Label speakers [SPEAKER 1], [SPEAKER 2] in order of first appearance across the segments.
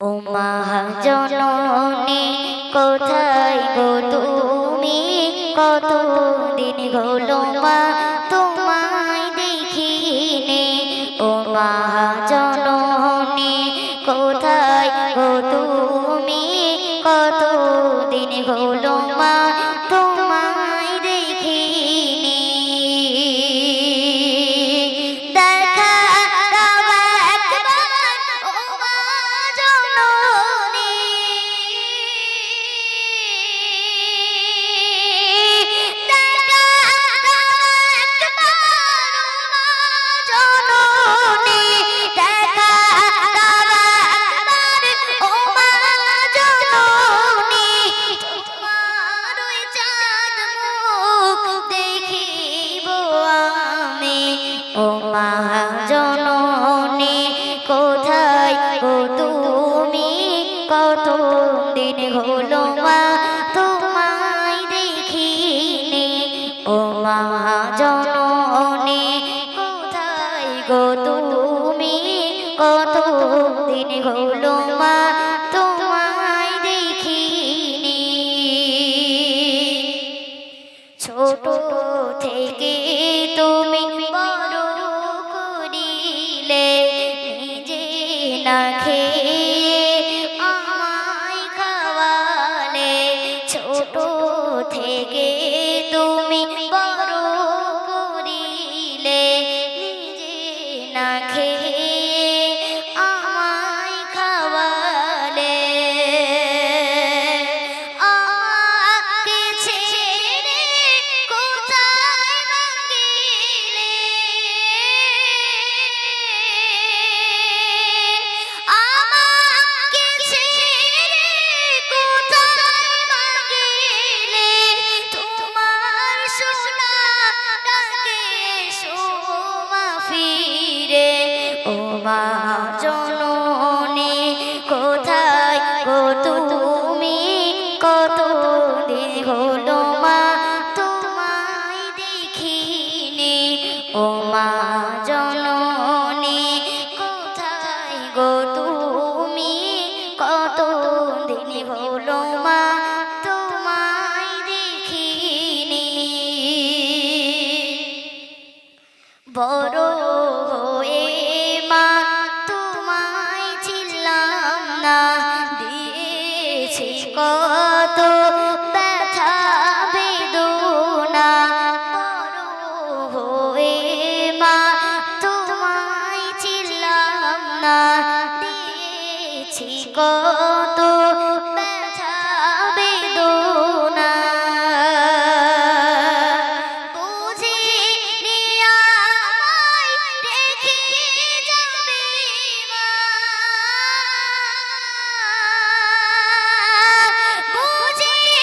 [SPEAKER 1] ও মা জননী কোথায় গো তুমি, কতদিন হলো মা তোমায় দেখিনি। ও মা জননী কোথায় গো তুমি, কতদিন হলো মা তোমায় দেখিনি। ও মা জননী কোথায় গো তুমি, কতদিন হলো মা তোমায় দেখিনি। ও মা জননী কোথায় গো তুমি, কতদিন হলো মা তোমায় দেখিনি। ছোট থেকে তুমি বড় করিলে, নিজে না খেয়ে আমায় খাওয়ালে। ছোট থেকে তুমি বড় করিলে, নিজে না খেয়ে আমায় খাওয়ালে। আমাকে ছেড়ে কোথায় গেলে, আমাকে ছেড়ে কোথায় গেলে। তোমার সোনা ডাকে সোমা ফিরে। ও মা জননী কোথায় গো তুমি, কতদিন হলো মা তোমায় দেখিনি। ও মা জননী কোথায় গো তুমি, কতদিন হলো মা তোমায় দেখিনি। বড় হয়ে মা তোমায় ছিলাম না, দিয়েছি কত ব্যথা বেদনা। বড় হয়ে মা তোমায় ছিলাম না, দিয়েছি কত ব্যথা বেদনা। বুঝিনি আমায় রেখে যাবে মা, বুঝিনি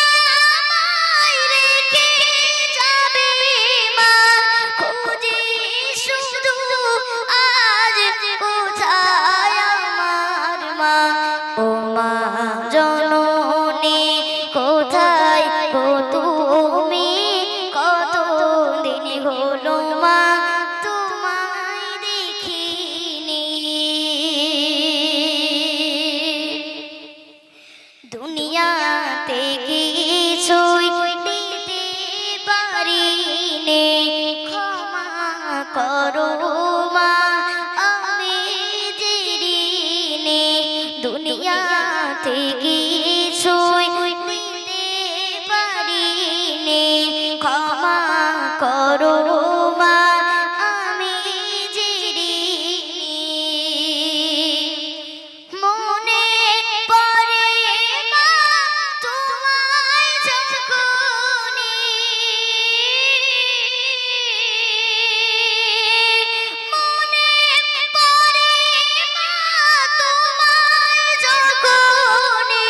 [SPEAKER 1] আমায় রেখে যাবে মা। খুঁজি শুধু আজ কোথায় আমার মা। ও মা জননী কোথায় গো তুমি, কতদিন হলো মা তোমায় দেখিনি। দুনিয়াতে কিছুই দিতে পারিনি, ক্ষমা করো মা আমি যে ঋণী। দুনিয়াতে কিছুই দিতে পারিনি, ক্ষমা করো মা আমি যে ঋণী। মনে পড়ে মা তোমায় যখনি, মনে পড়ে মা তোমায় যখনি।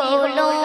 [SPEAKER 1] হলো